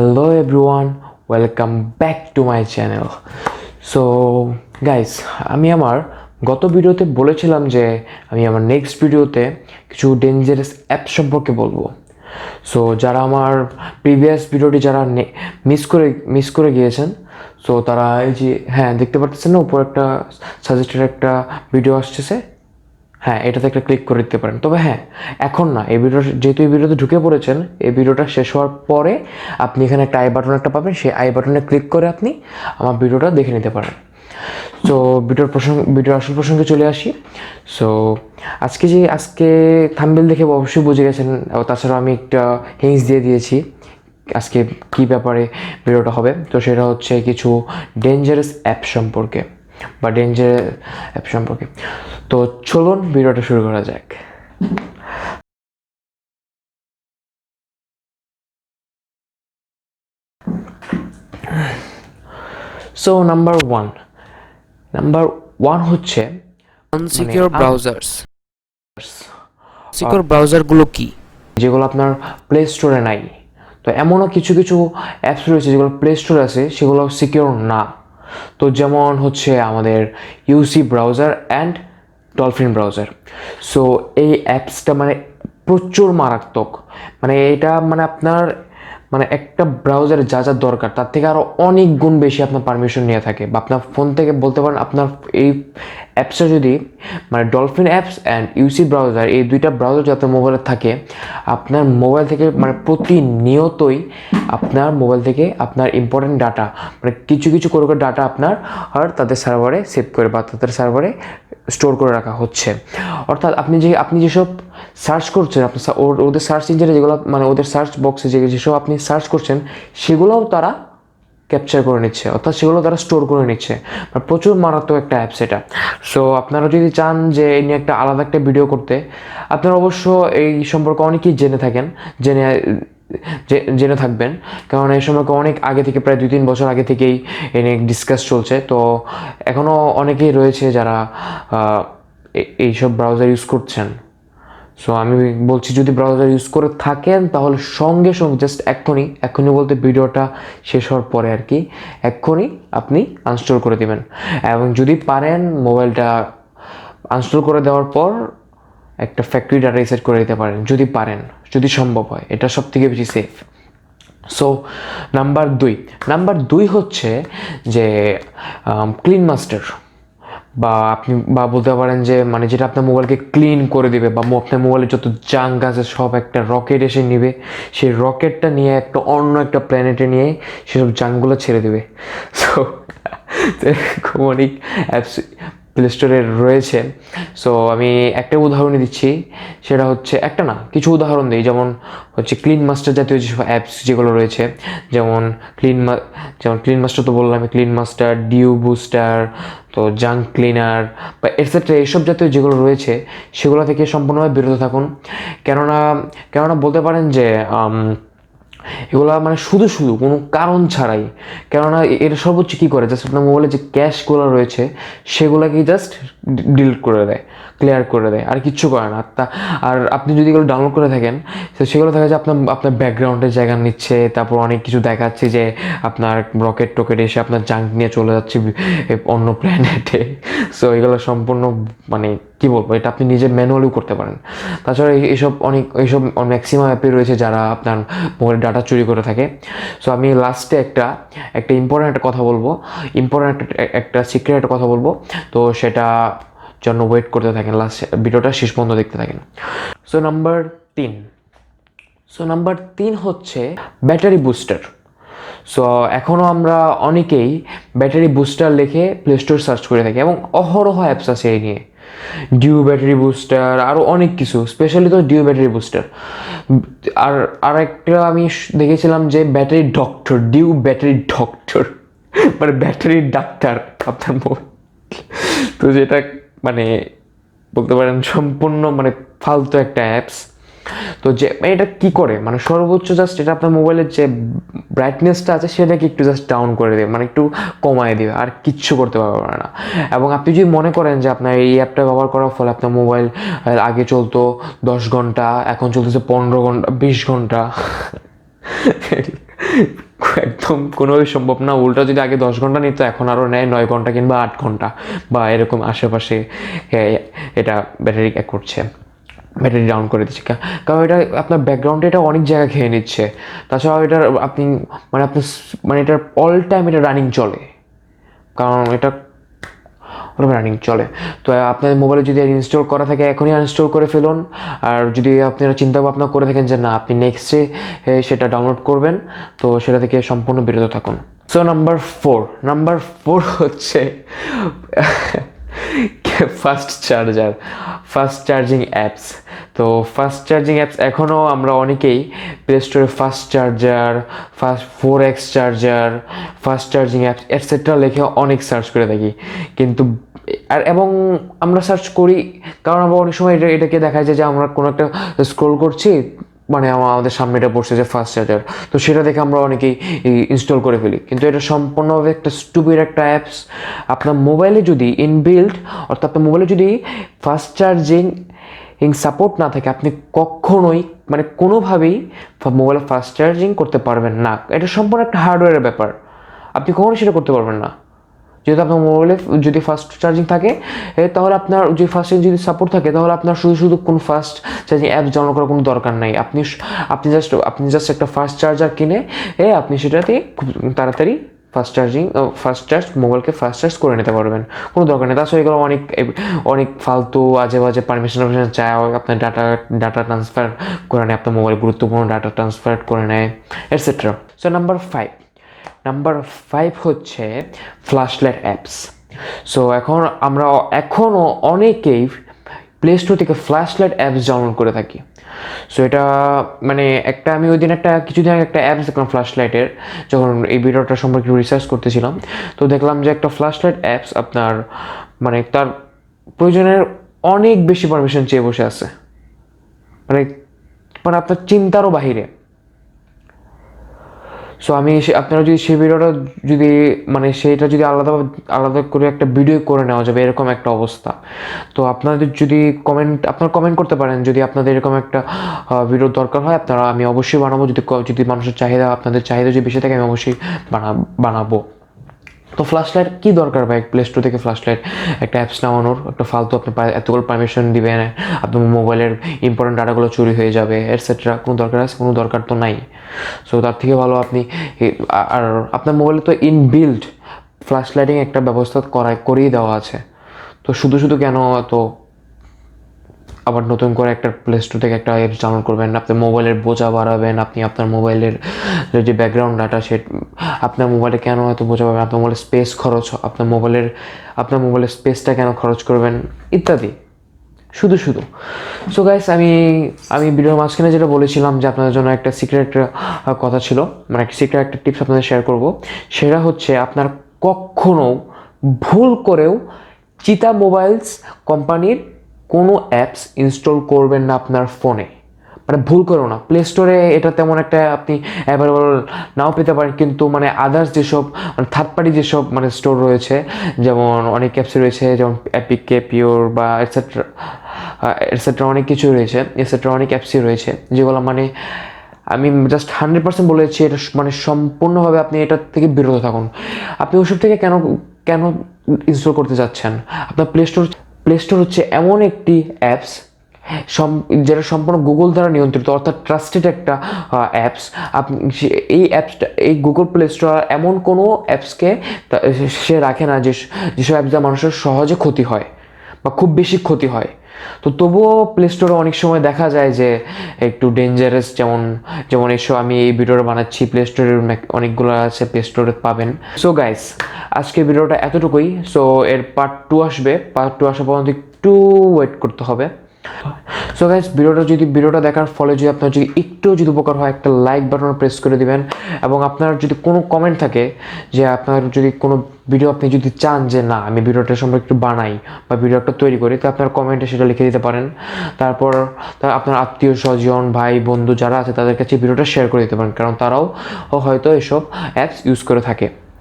Hello everyone, welcome back to my channel. So guys, আমি আমার গত ভিডিওতে বলেছিলাম যে আমি আমার নেক্সট ভিডিওতে কিছু ডেঞ্জারাস অ্যাপ সম্পর্কে বলবো। সো যারা আমার প্রিভিয়াস ভিডিওটি যারা মিস করে গিয়েছেন, সো তারা এই যে দেখতে পাচ্ছেন না, উপর একটা সাজেস্টেড একটা ভিডিও আসছে, এটাতে একটা ক্লিক করে দিতে পারেন। তবে এখন না, এই ভিডিও যেহেতু এই ভিডিওতে ঢুকে পড়েছেন, এই ভিডিওটা শেষ হওয়ার পরে আপনি এখানে একটা আই বাটন একটা পাবেন, সেই আই বাটনে ক্লিক করে আপনি আমার ভিডিওটা দেখে নিতে পারেন। সো ভিডিওর আসল প্রসঙ্গে চলে আসি। সো আজকে থাম্বনেল দেখে অবশ্যই বুঝে গেছেন, তাছাড়া আমি একটা হিন্টস দিয়ে দিয়েছি আজকে কী ব্যাপারে ভিডিওটা হবে। তো সেটা হচ্ছে কিছু ডেঞ্জারাস অ্যাপ সম্পর্কে বা ডেঞ্জারাস অ্যাপ সম্পর্কে। তো চলুন ভিডিওটা শুরু করা যাক। সো নাম্বার ওয়ান হচ্ছে আনসিকিউর ব্রাউজার্স। সিকিউর ব্রাউজারগুলো কি? যেগুলো আপনার প্লে স্টোরে নাই। তো এমনও কিছু কিছু অ্যাপস রয়েছে যেগুলো প্লে স্টোরে আছে, সেগুলো সিকিউর না। তো যেমন হচ্ছে আমাদের UC browser and Dolphin browser. So এই অ্যাপসটা প্রচুর মারাত্মক। এটা আপনার একটা ব্রাউজারে যা যা দরকার তার থেকে আরও অনেক গুণ বেশি আপনার পারমিশন নিয়ে থাকে। বা আপনার ফোন থেকে বলতে পারেন, আপনার এই অ্যাপসটা যদি Dolphin apps and UC browser, এই দুইটা ব্রাউজার যাতে মোবাইলে থাকে, আপনার মোবাইল থেকে প্রতিনিয়তই আপনার মোবাইল থেকে আপনার ইম্পর্টেন্ট ডাটা, কিছু কিছু করে ডাটা আপনার তাদের সার্ভারে সেভ করে বা তাদের সার্ভারে স্টোর করে রাখা হচ্ছে। অর্থাৎ আপনি যেসব সার্চ করছেন, আপনি ওদের সার্চ ইঞ্জিনে যেগুলো ওদের সার্চ বক্সে যেসব আপনি সার্চ করছেন, সেগুলোও তারা ক্যাপচার করে নিচ্ছে, অর্থাৎ সেগুলো তারা স্টোর করে নিচ্ছে। প্রচুর মারাত্মক একটা অ্যাপস এটা। সো আপনারা যদি চান যে এই নিয়ে একটা আলাদা একটা ভিডিও করতে, আপনারা অবশ্য এই সম্পর্কে অনেকেই জেনে থাকবেন, কারণ এই সম্পর্কে অনেক আগে থেকে, প্রায় 2-3 বছর আগে থেকেই এ নিয়ে ডিসকাস চলছে। তো এখনও অনেকেই রয়েছে যারা এইসব ব্রাউজার ইউজ করছেন। সো আমি বলছি, যদি ব্রাউজার ইউজ করে থাকেন তাহলে সঙ্গে সঙ্গে জাস্ট এক্ষুনি বলতে ভিডিওটা শেষ হওয়ার পরে আর কি, এক্ষুনি আপনি আনস্টল করে দেবেন। এবং যদি পারেন, মোবাইলটা আনস্টল করে দেওয়ার পর একটা ফ্যাক্টরি ডাটা রিসেট করে দিতে পারেন, যদি পারেন, যদি সম্ভব হয়। এটা সব থেকে বেশি সেফ। সো নাম্বার দুই হচ্ছে যে ক্লিন মাস্টার, বা আপনি বলতে পারেন যে যেটা আপনার মোবাইলকে ক্লিন করে দিবে, বা আপনার মোবাইলে যত জাঙ্ক আছে সব একটা রকেট এসে নিবে, সেই রকেটটা নিয়ে অন্য একটা প্ল্যানেটে নিয়ে সেসব জাঙ্কগুলো ছেড়ে দেবে। সো এরকম অনেক অ্যাপস প্লে স্টোরে রয়েছে। সো আমি একটা উদাহরণই দিচ্ছি, সেটা হচ্ছে, একটা না, কিছু উদাহরণ দিই। যেমন হচ্ছে ক্লিন মাস্টার জাতীয় যেসব অ্যাপস যেগুলো রয়েছে, যেমন ক্লিন মাস্টার তো বললাম, ক্লিন মাস্টার, ডিউ বুস্টার, তো জাঙ্ক ক্লিনার বা এটসেট্রা, এইসব জাতীয় যেগুলো রয়েছে সেগুলো থেকে সম্পূর্ণভাবে বিরত থাকুন। কেননা বলতে পারেন যে এগুলো শুধু কোনো কারণ ছাড়াই, কেননা এর সর্বোচ্চ কী করে, জাস্ট আপনার মোবাইলে যে ক্যাশগুলো রয়েছে সেগুলোকেই জাস্ট ডিলিট করে দেয়, ক্লিয়ার করে দেয়, আর কিচ্ছু করে না। আর আপনি যদি এগুলো ডাউনলোড করে থাকেন, তো সেগুলো দেখা যায় আপনার ব্যাকগ্রাউন্ডের জায়গা নিচ্ছে, তারপর অনেক কিছু দেখাচ্ছে যে আপনার টোকেট এসে আপনার জাঙ্ক নিয়ে চলে যাচ্ছে অন্য প্ল্যানেটে। সো এগুলো সম্পূর্ণ কী বলবো, এটা আপনি নিজে ম্যানুয়ালিও করতে পারেন। তাছাড়া এইসব ম্যাক্সিমাম অ্যাপে রয়েছে যারা আপনার মোবাইলের ডাটা চুরি করে থাকে। সো আমি লাস্টে একটা ইম্পর্ট্যান্ট একটা কথা বলবো, একটা সিক্রেট একটা কথা বলবো। তো সেটা জন্য ওয়েট করতে থাকেন, লাস্ট ভিডিওটা শেষ পর্যন্ত দেখতে থাকেন। সো নাম্বার 3 হচ্ছে ব্যাটারি বুস্টার। সো এখনও আমরা অনেকেই ব্যাটারি বুস্টার লিখে প্লে স্টোর সার্চ করে থাকি, এবং অহরহ অ্যাপস আছে এই নিয়ে। ডিউ ব্যাটারি বুস্টার, আরও অনেক কিছু, স্পেশালি তো ডিউ ব্যাটারি বুস্টার। আর একটা আমি দেখেছিলাম যে DU battery doctor, battery doctor আপনার মোবাইল। তো যেটা বলতে পারেন সম্পূর্ণ ফালতু একটা অ্যাপস। তো যে এটা কি করে, সর্বোচ্চ জাস্ট এটা আপনার মোবাইলের যে ব্রাইটনেসটা আছে সেটাকে একটু জাস্ট ডাউন করে দেবে, একটু কমায় দেবে, আর কিচ্ছু করতে পারবে না। এবং আপনি যদি মনে করেন যে আপনার এই অ্যাপটা ব্যবহার করার ফলে আপনার মোবাইল আগে চলতো 10 ঘন্টা, এখন চলতেছে 15 ঘন্টা, 20 ঘন্টা, একদম কোনোভাবেই সম্ভব না। উল্টা যদি আগে 10 ঘন্টা নিত, এখন আরও নেয় 9 ঘন্টা কিংবা 8 ঘন্টা বা এরকম আশেপাশে। এটা ব্যাটারি করছে, ব্যাটারি ডাউন করে দিচ্ছে, কারণ এটা আপনার ব্যাকগ্রাউন্ডে এটা অনেক জায়গা খেয়ে নিচ্ছে। তাছাড়াও এটার আপনি মানে আপনি মানে এটার অল টাইম এটা রানিং চলে, কারণ এটা রানিং চলে। তো আপনাদের মোবাইলে যদি ইনস্টল করা থাকে এখনই আনইনস্টল করে ফেলুন। আর যদি আপনারা চিন্তা ভাবনা করে থাকেন যে না আপনি নেক্সটে সেটা ডাউনলোড করবেন, তো সেটা থেকে সম্পূর্ণ বিরত থাকুন। সো নাম্বার ফোর হচ্ছে fast charger, fast charging apps. তো ফাস্ট চার্জিং অ্যাপস এখনও আমরা অনেকেই প্লে স্টোরে fast charger, fast 4x charger, fast charging apps etcetera লিখে অনেক সার্চ করে থাকি। কিন্তু এবং আমরা সার্চ করি কারণ আমরা অনেক সময় এটাকে দেখা যায় যে আমরা কোনো একটা স্ক্রোল করছি, মানে আমাদের সামনে এটা পড়ছে যে ফাস্ট চার্জার, তো সেটা দেখে আমরা অনেকেই ইনস্টল করে ফেলি। কিন্তু এটা সম্পূর্ণভাবে একটা স্টুপিড একটা অ্যাপস। আপনার মোবাইলে যদি ইনবিল্ট, অর্থাৎ আপনার মোবাইলে যদি ফাস্ট চার্জিং সাপোর্ট না থাকে, আপনি কখনোই মানে কোনোভাবেই মোবাইলে ফাস্ট চার্জিং করতে পারবেন না। এটা সম্পূর্ণ একটা হার্ডওয়্যারের ব্যাপার, আপনি কখনোই সেটা করতে পারবেন না। যেহেতু আপনার মোবাইলে যদি ফাস্ট চার্জিং থাকে, তাহলে আপনার যদি ফাস্ট চার্জিং যদি সাপোর্ট থাকে, তাহলে আপনার শুধু কোনো ফাস্ট চার্জিং অ্যাপস ডাউনলোড করার কোনো দরকার নাই। আপনি জাস্ট একটা ফাস্ট চার্জার কিনে আপনি সেটাতে খুব তাড়াতাড়ি ফাস্ট চার্জ মোবাইলকে ফাস্ট চার্জ করে নিতে পারবেন, কোনো দরকার নেই। তাছাড়া এগুলো অনেক ফালতু আজে বাজে পারমিশন চায়, আপনার ডাটা ট্রান্সফার করে নেয়, আপনার মোবাইল গুরুত্বপূর্ণ ডাটা ট্রান্সফার করে নেয়, এটসেট্রা। সো নাম্বার 5 হচ্ছে ফ্ল্যাশলাইট অ্যাপস। সো আমরা এখনও অনেকেই প্লে স্টোর থেকে ফ্ল্যাশলাইট অ্যাপস ডাউনলোড করে থাকি। সো এটা মানে আমি ওই দিন কিছুদিন আগে একটা অ্যাপস দেখলাম ফ্ল্যাশলাইটের, যখন এই ভিডিওটা সম্পর্কে রিসার্চ করতেছিলাম, তো দেখলাম যে একটা ফ্ল্যাশলাইট অ্যাপস আপনার মানে তার প্রয়োজনের অনেক বেশি পারমিশন চেয়ে বসে আছে, মানে আপনার চিন্তারও বাহিরে। সো আপনারা যদি সেই ভিডিওটা যদি সেইটা যদি আলাদা করে একটা ভিডিও করে নেওয়া যাবে, এরকম একটা অবস্থা। তো আপনাদের যদি কমেন্ট করতে পারেন যদি আপনাদের এরকম একটা ভিডিও দরকার হয়, আমি অবশ্যই বানাবো। যদি মানুষের আপনাদের চাহিদা যদি বেশি থাকে, আমি অবশ্যই বানাবো। তো ফ্ল্যাশলাইট কী দরকার ভাই প্লে স্টোর থেকে ফ্ল্যাশলাইট একটা অ্যাপস নামানোর? একটা ফালতু আপনি এতগুলো পারমিশন দিবেন, আপনার মোবাইলের ইম্পর্টেন্ট ডাটাগুলো চুরি হয়ে যাবে, এটসেট্রা। কোনো দরকার আছে? কোনো দরকার তো নাই। সো তার থেকে ভালো আপনি আর আপনার মোবাইলে তো ইনবিল্ট ফ্ল্যাশলাইটিং একটা ব্যবস্থা করেই দেওয়া আছে, তো শুধু কেন তো আবার নতুন করে একটা প্লে স্টোর থেকে একটা অ্যাপস ডাউনলোড করবেন, আপনার মোবাইলের বোঝা বাড়াবেন, আপনি আপনার মোবাইলের যে ব্যাকগ্রাউন্ড ডাটা আপনার মোবাইলে কেন এত বোঝা পাবেন, আপনার মোবাইলের স্পেস খরচ, আপনার মোবাইলের স্পেসটা কেন খরচ করবেন, ইত্যাদি শুধু। সো গাইস, আমি ভিডিওর মাঝখানে যেটা বলেছিলাম যে আপনাদের জন্য একটা সিক্রেট একটা কথা ছিল, মানে একটা সিক্রেট একটা টিপস আপনাদের শেয়ার করব। সেটা হচ্ছে আপনার কখনো ভুল করেও চিতা মোবাইলস কোম্পানির কোনো অ্যাপস ইনস্টল করবেন না আপনার ফোনে, মানে ভুল করেও না। প্লে স্টোরে এটা তেমন একটা আপনি অ্যাভেলেবল নাও পেতে পারেন, কিন্তু আদার্স যেসব থার্ড পার্টি যেসব স্টোর রয়েছে, যেমন অনেক অ্যাপস রয়েছে, যেমন অ্যাপিকে, পিওর বা এটসেট্রা অনেক কিছু রয়েছে, অনেক অ্যাপসই রয়েছে যেগুলো আমি জাস্ট 100% বলেছি, এটা সম্পূর্ণভাবে আপনি এটার থেকে বিরত থাকুন। আপনি ওসব থেকে কেন ইনস্টল করতে যাচ্ছেন? আপনার প্লে স্টোর হচ্ছে এমন একটি অ্যাপস যেটা সম্পূর্ণ গুগল দ্বারা নিয়ন্ত্রিত, অর্থাৎ ট্রাস্টেড একটা অ্যাপস। আপনি এই গুগল প্লে স্টোর এমন কোনো অ্যাপসকে সে রাখে না যেসব অ্যাপস দ্বারা মানুষের সহজে ক্ষতি হয় বা খুব বেশি ক্ষতি হয়। তো তবুও প্লে স্টোরে অনেক সময় দেখা যায় যে একটু ডেঞ্জারাস, যেমন এসব আমি এই ভিডিওটা বানাচ্ছি, প্লে স্টোরের অনেকগুলো আছে, প্লে স্টোরে পাবেন। সো গাইস, আজকে ভিডিওটা এতটুকুই। সো এর পার্ট 2 আসবে, পার্ট 2 আসা পর্যন্ত একটু ওয়েট করতে হবে। সো গাইস, ভিডিওটা দেখার ফলে যদি আপনার একটু উপকার হয়, একটা লাইক বাটন প্রেস করে দিবেন। এবং আপনার যদি কোনো কমেন্ট থাকে, যে আপনার যদি কোনো ভিডিও আপনি যদি চান যে না আমি ভিডিওটা সম্পর্কে একটু বানাই বা ভিডিও একটা তৈরি করি, তো আপনার কমেন্টে সেটা লিখে দিতে পারেন। তারপর আপনার আত্মীয় স্বজন, ভাই বন্ধু যারা আছে তাদের কাছে ভিডিওটা শেয়ার করে দিতে পারেন, কারণ তারাও হয়তো এসব অ্যাপস ইউজ করে থাকে।